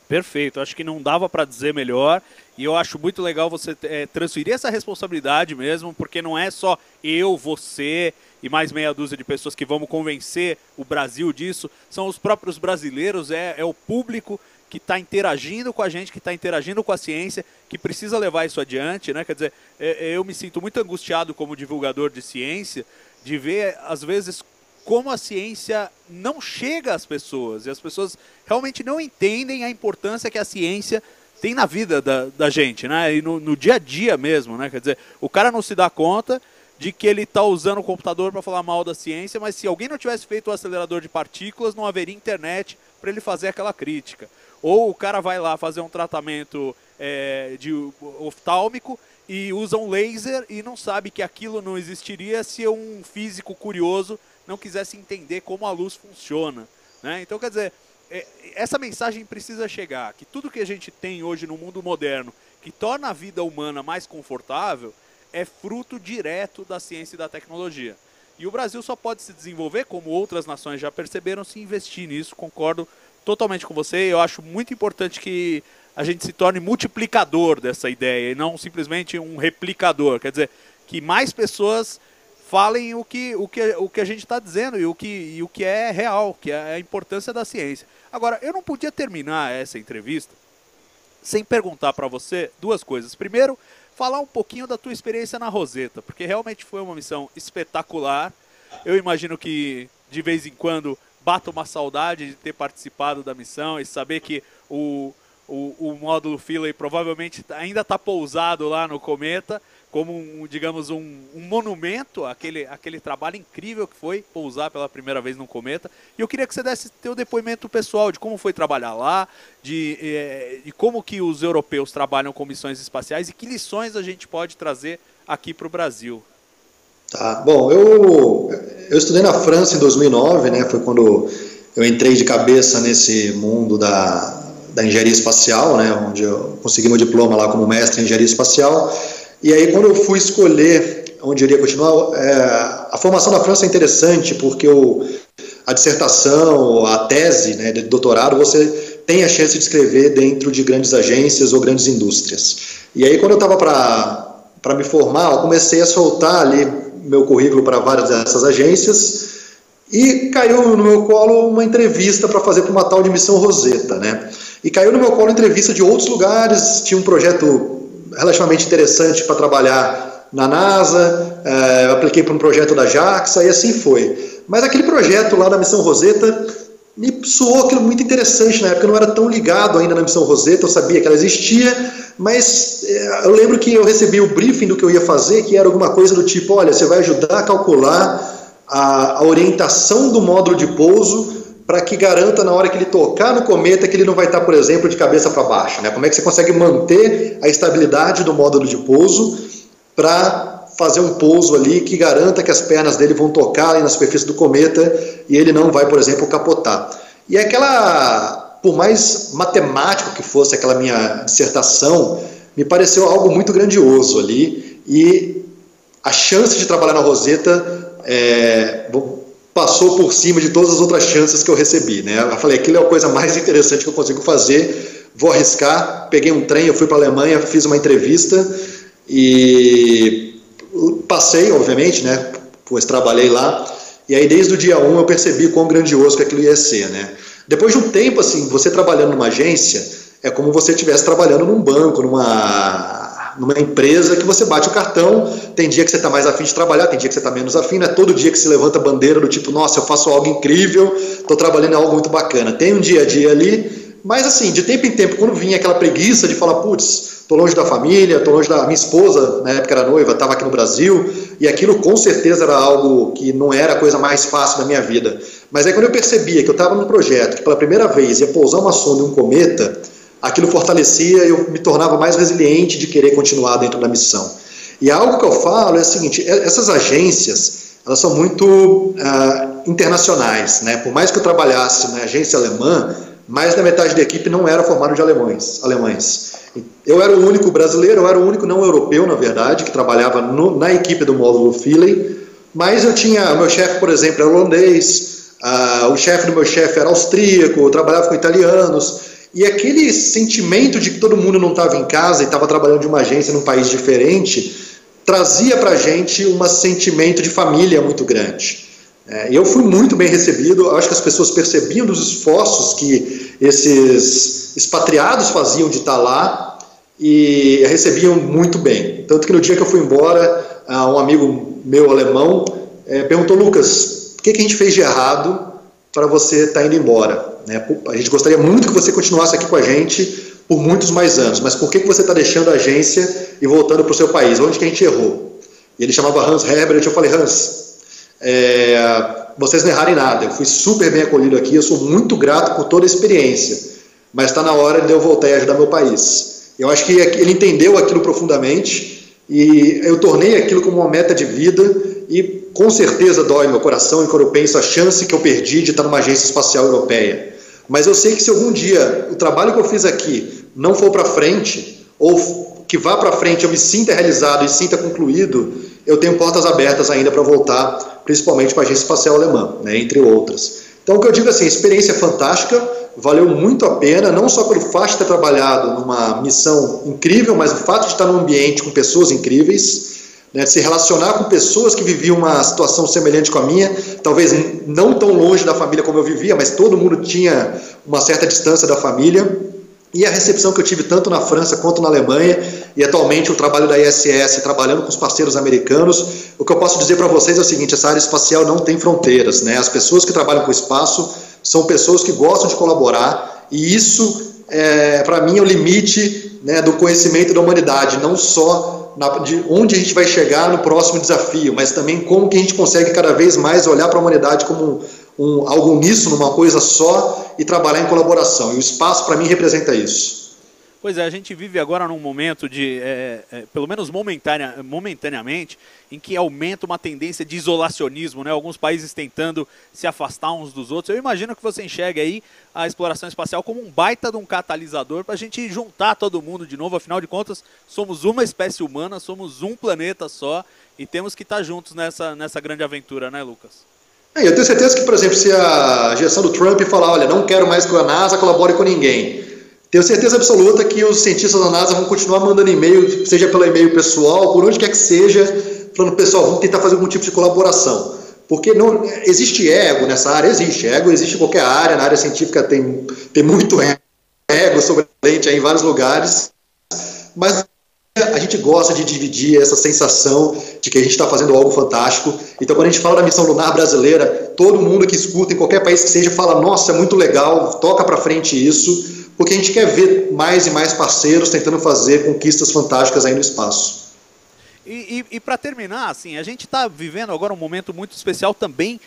[SPEAKER 1] Perfeito, acho que não dava para dizer melhor, e eu acho muito legal você transferir essa responsabilidade mesmo, porque não é só eu, você e mais meia dúzia de pessoas que vamos convencer o Brasil disso, são os próprios brasileiros, é o público que está interagindo com a gente, que está interagindo com a ciência, que precisa levar isso adiante, né? Quer dizer, eu me sinto muito angustiado como divulgador de ciência, de ver, às vezes, como a ciência não chega às pessoas, e as pessoas realmente não entendem a importância que a ciência tem na vida da gente, né? E no dia a dia mesmo, né? Quer dizer, o cara não se dá conta de que ele está usando o computador para falar mal da ciência, mas se alguém não tivesse feito o acelerador de partículas, não haveria internet para ele fazer aquela crítica. Ou o cara vai lá fazer um tratamento de oftálmico e usa um laser e não sabe que aquilo não existiria se um físico curioso não quisesse entender como a luz funciona, né? Então, quer dizer, essa mensagem precisa chegar, que tudo que a gente tem hoje no mundo moderno, que torna a vida humana mais confortável, é fruto direto da ciência e da tecnologia. E o Brasil só pode se desenvolver, como outras nações já perceberam, se investir nisso. Concordo totalmente com você. Eu acho muito importante que a gente se torne multiplicador dessa ideia e não simplesmente um replicador. Quer dizer, que mais pessoas falem o que a gente está dizendo e o que é real, que é a importância da ciência. Agora, eu não podia terminar essa entrevista sem perguntar para você duas coisas. Primeiro, falar um pouquinho da tua experiência na Rosetta, porque realmente foi uma missão espetacular. Eu imagino que, de vez em quando, bata uma saudade de ter participado da missão e saber que o módulo Philae provavelmente ainda está pousado lá no cometa, como, digamos, um monumento àquele trabalho incrível que foi pousar pela primeira vez no cometa. E eu queria que você desse teu depoimento pessoal de como foi trabalhar lá, de como que os europeus trabalham com missões espaciais e que lições a gente pode trazer aqui para o Brasil.
[SPEAKER 2] Tá, bom, eu estudei na França em 2009, né, foi quando eu entrei de cabeça nesse mundo da engenharia espacial, né, onde eu consegui meu diploma lá como mestre em engenharia espacial. E aí, quando eu fui escolher onde eu iria continuar, a formação na França é interessante, porque a dissertação, a tese, né, de doutorado, você tem a chance de escrever dentro de grandes agências ou grandes indústrias. E aí, quando eu estava para me formar, eu comecei a soltar ali meu currículo para várias dessas agências e caiu no meu colo uma entrevista para fazer para uma tal de Missão Rosetta, né? E caiu no meu colo entrevista de outros lugares, tinha um projeto relativamente interessante para trabalhar na NASA, eu apliquei para um projeto da JAXA e assim foi. Mas aquele projeto lá da Missão Rosetta me soou aquilo muito interessante na época, eu não era tão ligado ainda na Missão Rosetta, eu sabia que ela existia, mas eu lembro que eu recebi o briefing do que eu ia fazer, que era alguma coisa do tipo, olha, você vai ajudar a calcular a orientação do módulo de pouso para que garanta na hora que ele tocar no cometa que ele não vai estar, por exemplo, de cabeça para baixo, né? Como é que você consegue manter a estabilidade do módulo de pouso para fazer um pouso ali que garanta que as pernas dele vão tocar ali na superfície do cometa e ele não vai, por exemplo, capotar. E aquela, por mais matemático que fosse aquela minha dissertação, me pareceu algo muito grandioso ali e a chance de trabalhar na Rosetta passou por cima de todas as outras chances que eu recebi, né? Eu falei, aquilo é a coisa mais interessante que eu consigo fazer, vou arriscar, peguei um trem, eu fui para a Alemanha, fiz uma entrevista e passei, obviamente, né? Pois trabalhei lá, e aí desde o dia 1 eu percebi quão grandioso que aquilo ia ser, né? Depois de um tempo, assim, você trabalhando numa agência, é como você estivesse trabalhando num banco, numa empresa que você bate o cartão, tem dia que você está mais afim de trabalhar, tem dia que você está menos afim, não é todo dia que se levanta a bandeira do tipo, nossa, eu faço algo incrível, estou trabalhando em algo muito bacana. Tem um dia a dia ali, mas assim, de tempo em tempo, quando vinha aquela preguiça de falar, putz, estou longe da família, estou longe da minha esposa, na época era noiva, estava aqui no Brasil, e aquilo com certeza era algo que não era a coisa mais fácil da minha vida. Mas aí quando eu percebia que eu estava num projeto que pela primeira vez ia pousar uma sonda em um cometa, aquilo fortalecia, eu me tornava mais resiliente de querer continuar dentro da missão. E algo que eu falo é o seguinte, essas agências, elas são muito internacionais, né? Por mais que eu trabalhasse na agência alemã, mais da metade da equipe não era formada de alemães. Eu era o único brasileiro, eu era o único não europeu, na verdade, que trabalhava na equipe do módulo Philae, mas eu tinha, o meu chefe, por exemplo, era holandês, o chefe do meu chefe era austríaco, eu trabalhava com italianos, e aquele sentimento de que todo mundo não estava em casa e estava trabalhando de uma agência num país diferente, trazia para a gente um sentimento de família muito grande. E eu fui muito bem recebido, acho que as pessoas percebiam dos esforços que esses expatriados faziam de estar lá e recebiam muito bem. Tanto que no dia que eu fui embora, um amigo meu alemão perguntou, Lucas, o que a gente fez de errado para você estar indo embora? A gente gostaria muito que você continuasse aqui com a gente por muitos mais anos, mas por que você está deixando a agência e voltando para o seu país? Onde que a gente errou? E ele chamava Hans Herbert, eu falei, Hans, vocês não erraram em nada, eu fui super bem acolhido aqui, eu sou muito grato por toda a experiência, mas está na hora de eu voltar e ajudar meu país. Eu acho que ele entendeu aquilo profundamente e eu tornei aquilo como uma meta de vida e com certeza dói meu coração quando eu penso a chance que eu perdi de estar numa agência espacial europeia. Mas eu sei que se algum dia o trabalho que eu fiz aqui não for para frente, ou que vá para frente eu me sinta realizado e sinta concluído, eu tenho portas abertas ainda para voltar, principalmente para a Agência Espacial Alemã, né, entre outras. Então o que eu digo assim, experiência fantástica, valeu muito a pena, não só pelo fato de ter trabalhado numa missão incrível, mas o fato de estar num ambiente com pessoas incríveis, né, de se relacionar com pessoas que viviam uma situação semelhante com a minha, talvez não tão longe da família como eu vivia, mas todo mundo tinha uma certa distância da família, e a recepção que eu tive tanto na França quanto na Alemanha, e atualmente o trabalho da ISS, trabalhando com os parceiros americanos, o que eu posso dizer para vocês é o seguinte, essa área espacial não tem fronteiras, né? As pessoas que trabalham com o espaço são pessoas que gostam de colaborar, e isso, para mim, é o limite, né, do conhecimento da humanidade, não só de onde a gente vai chegar no próximo desafio, mas também como que a gente consegue cada vez mais olhar para a humanidade como algo uníssono, uma coisa só, e trabalhar em colaboração. E o espaço, para mim, representa isso.
[SPEAKER 1] Pois é, a gente vive agora num momento de, pelo menos momentaneamente, em que aumenta uma tendência de isolacionismo, né? Alguns países tentando se afastar uns dos outros. Eu imagino que você enxerga aí a exploração espacial como um baita de um catalisador para a gente juntar todo mundo de novo. Afinal de contas, somos uma espécie humana, somos um planeta só e temos que estar juntos nessa grande aventura, né, Lucas?
[SPEAKER 2] Eu tenho certeza que, por exemplo, se a gestão do Trump falar, olha, não quero mais que a NASA colabore com ninguém, tenho certeza absoluta que os cientistas da NASA vão continuar mandando e-mail, seja pelo e-mail pessoal, por onde quer que seja, falando, pessoal, vamos tentar fazer algum tipo de colaboração. Porque não existe ego nessa área, existe em qualquer área, na área científica tem muito ego sobressalente em vários lugares, mas a gente gosta de dividir essa sensação de que a gente está fazendo algo fantástico. Então, quando a gente fala da missão lunar brasileira, todo mundo que escuta, em qualquer país que seja, fala, nossa, é muito legal, toca para frente isso, porque a gente quer ver mais e mais parceiros tentando fazer conquistas fantásticas aí no espaço.
[SPEAKER 1] E para terminar, assim, a gente está vivendo agora um momento muito especial também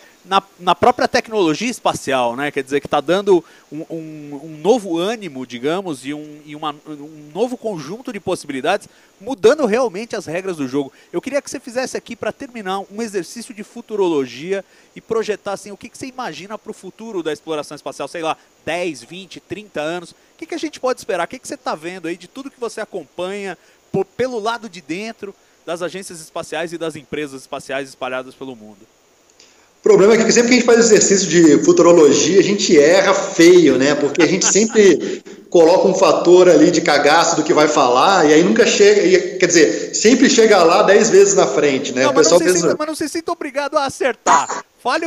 [SPEAKER 1] na própria tecnologia espacial, né? Quer dizer, que está dando um novo ânimo, digamos, e um novo conjunto de possibilidades, mudando realmente as regras do jogo. Eu queria que você fizesse aqui, para terminar, um exercício de futurologia e projetar assim, o que você imagina para o futuro da exploração espacial, sei lá, 10, 20, 30 anos. O que a gente pode esperar? O que você está vendo aí de tudo que você acompanha pelo lado de dentro das agências espaciais e das empresas espaciais espalhadas pelo mundo?
[SPEAKER 2] O problema é que sempre que a gente faz exercício de futurologia, a gente erra feio, né? Porque a gente sempre coloca um fator ali de cagaço do que vai falar, e aí nunca chega, quer dizer, sempre chega lá 10 vezes na frente, né?
[SPEAKER 1] Não,
[SPEAKER 2] o pessoal
[SPEAKER 1] mas não se sinta obrigado a acertar. Fale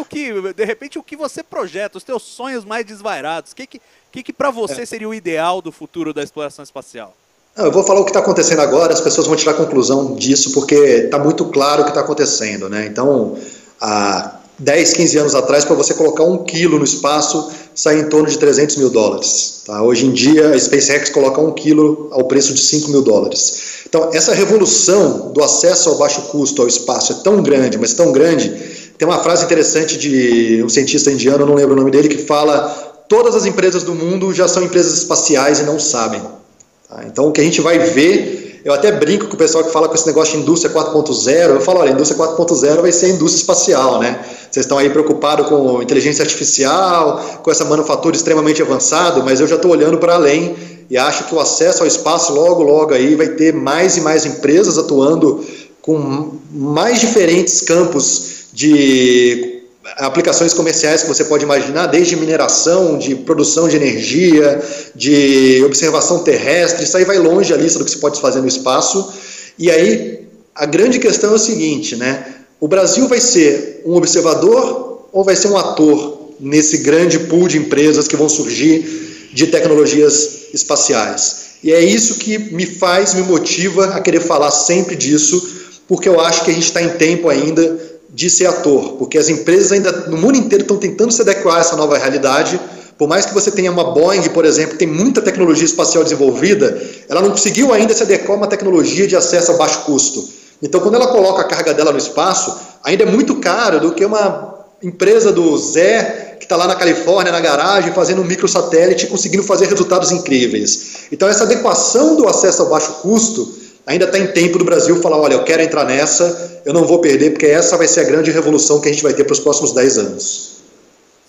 [SPEAKER 1] de repente, o que você projeta, os teus sonhos mais desvairados. O que para você seria o ideal do futuro da exploração espacial?
[SPEAKER 2] Eu vou falar o que está acontecendo agora, as pessoas vão tirar a conclusão disso, porque está muito claro o que está acontecendo, né? Então, há 10, 15 anos atrás, para você colocar 1 quilo no espaço, sai em torno de $300 mil. Tá? Hoje em dia, a SpaceX coloca 1 quilo ao preço de $5 mil. Então, essa revolução do acesso ao baixo custo ao espaço é tão grande, mas tão grande. Tem uma frase interessante de um cientista indiano, não lembro o nome dele, que fala: todas as empresas do mundo já são empresas espaciais e não sabem. Tá? Então, o que a gente vai ver, eu até brinco com o pessoal que fala com esse negócio de indústria 4.0, eu falo, olha, a indústria 4.0 vai ser a indústria espacial, né? Vocês estão aí preocupados com inteligência artificial, com essa manufatura extremamente avançada, mas eu já estou olhando para além e acho que o acesso ao espaço logo aí vai ter mais e mais empresas atuando com mais diferentes campos de aplicações comerciais que você pode imaginar, desde mineração, de produção de energia, de observação terrestre. Isso aí vai longe a lista do que se pode fazer no espaço. E aí a grande questão é o seguinte, né? O Brasil vai ser um observador ou vai ser um ator nesse grande pool de empresas que vão surgir de tecnologias espaciais? E é isso que me motiva a querer falar sempre disso, porque eu acho que a gente está em tempo ainda de ser ator, porque as empresas ainda no mundo inteiro estão tentando se adequar a essa nova realidade. Por mais que você tenha uma Boeing, por exemplo, que tem muita tecnologia espacial desenvolvida, ela não conseguiu ainda se adequar a uma tecnologia de acesso a baixo custo. Então, quando ela coloca a carga dela no espaço, ainda é muito caro do que uma empresa do Zé, que está lá na Califórnia, na garagem, fazendo um microsatélite e conseguindo fazer resultados incríveis. Então, essa adequação do acesso a baixo custo ainda está em tempo do Brasil falar, olha, eu quero entrar nessa, eu não vou perder, porque essa vai ser a grande revolução que a gente vai ter para os próximos 10 anos.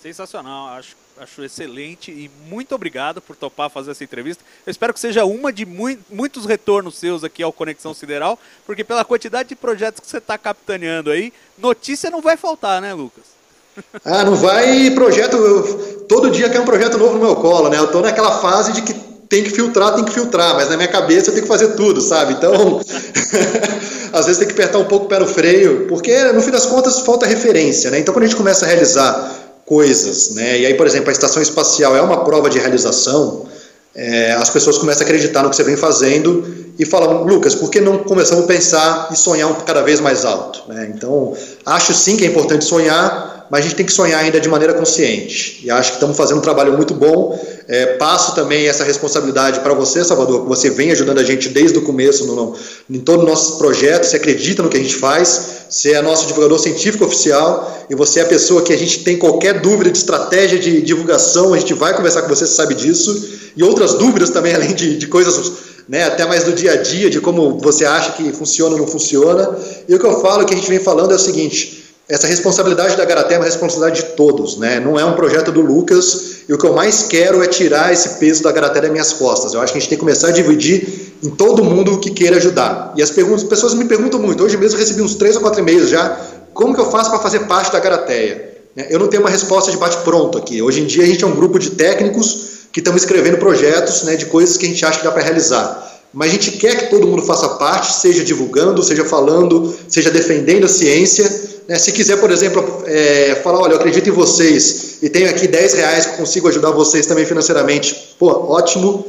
[SPEAKER 1] Sensacional, acho excelente e muito obrigado por topar fazer essa entrevista. Eu espero que seja uma de muitos retornos seus aqui ao Conexão Sideral, porque pela quantidade de projetos que você está capitaneando aí, notícia não vai faltar, né, Lucas?
[SPEAKER 2] Ah, não vai projeto, todo dia quer um projeto novo no meu colo, né? Eu estou naquela fase de que tem que filtrar, mas na minha cabeça eu tenho que fazer tudo, sabe? Então, às vezes tem que apertar um pouco o pé no freio, porque no fim das contas falta referência, né? Então, quando a gente começa a realizar coisas, né? E aí, por exemplo, a estação espacial é uma prova de realização, as pessoas começam a acreditar no que você vem fazendo e falam, Lucas, por que não começamos a pensar e sonhar cada vez mais alto, né? Então, acho sim que é importante sonhar, mas a gente tem que sonhar ainda de maneira consciente. E acho que estamos fazendo um trabalho muito bom. Passo também essa responsabilidade para você, Salvador, que você vem ajudando a gente desde o começo em todos os nossos projetos, você acredita no que a gente faz, você é nosso divulgador científico oficial e você é a pessoa que a gente tem qualquer dúvida de estratégia de divulgação, a gente vai conversar com você sabe disso, e outras dúvidas também, além de coisas, né, até mais do dia a dia, de como você acha que funciona ou não funciona. E o que eu falo, que a gente vem falando é o seguinte, essa responsabilidade da Garaté é uma responsabilidade de todos, né? Não é um projeto do Lucas, e o que eu mais quero é tirar esse peso da Garaté das minhas costas. Eu acho que a gente tem que começar a dividir em todo mundo que queira ajudar. E as pessoas me perguntam muito, hoje mesmo eu recebi uns 3 ou 4 e-mails já, como que eu faço para fazer parte da Garateia? Eu não tenho uma resposta de bate-pronto aqui. Hoje em dia a gente é um grupo de técnicos que estamos escrevendo projetos, né, de coisas que a gente acha que dá para realizar. Mas a gente quer que todo mundo faça parte, seja divulgando, seja falando, seja defendendo a ciência. Se quiser, por exemplo, falar, olha, eu acredito em vocês e tenho aqui R$10 que consigo ajudar vocês também financeiramente, pô, ótimo.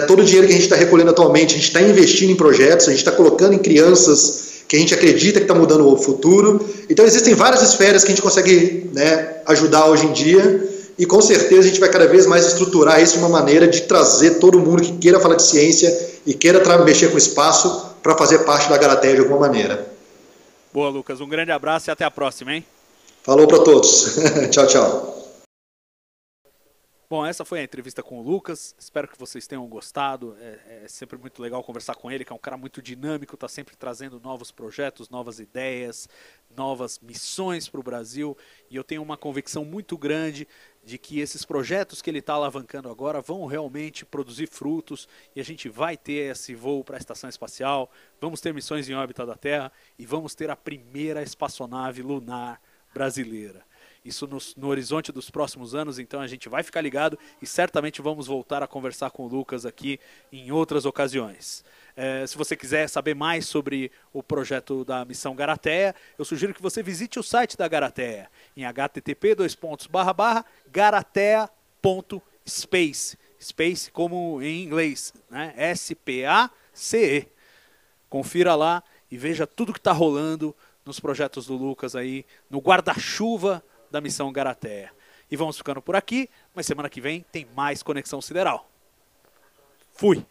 [SPEAKER 2] Todo o dinheiro que a gente está recolhendo atualmente, a gente está investindo em projetos, a gente está colocando em crianças que a gente acredita que está mudando o futuro. Então existem várias esferas que a gente consegue, né, ajudar hoje em dia. E com certeza a gente vai cada vez mais estruturar isso de uma maneira de trazer todo mundo que queira falar de ciência e queira mexer com o espaço para fazer parte da Garateia de alguma maneira.
[SPEAKER 1] Boa, Lucas. Um grande abraço e até a próxima, hein?
[SPEAKER 2] Falou para todos. Tchau, tchau.
[SPEAKER 1] Bom, essa foi a entrevista com o Lucas. Espero que vocês tenham gostado. É sempre muito legal conversar com ele, que é um cara muito dinâmico, está sempre trazendo novos projetos, novas ideias, novas missões para o Brasil. E eu tenho uma convicção muito grande de que esses projetos que ele está alavancando agora vão realmente produzir frutos e a gente vai ter esse voo para a Estação Espacial, vamos ter missões em órbita da Terra e vamos ter a primeira espaçonave lunar brasileira. Isso no horizonte dos próximos anos, então a gente vai ficar ligado e certamente vamos voltar a conversar com o Lucas aqui em outras ocasiões. Se você quiser saber mais sobre o projeto da Missão Garateia, eu sugiro que você visite o site da Garateia em http://garateia.space. Space como em inglês, né? S-P-A-C-E. Confira lá e veja tudo que está rolando nos projetos do Lucas aí, no guarda-chuva da Missão Garateia. E vamos ficando por aqui, mas semana que vem tem mais Conexão Sideral. Fui!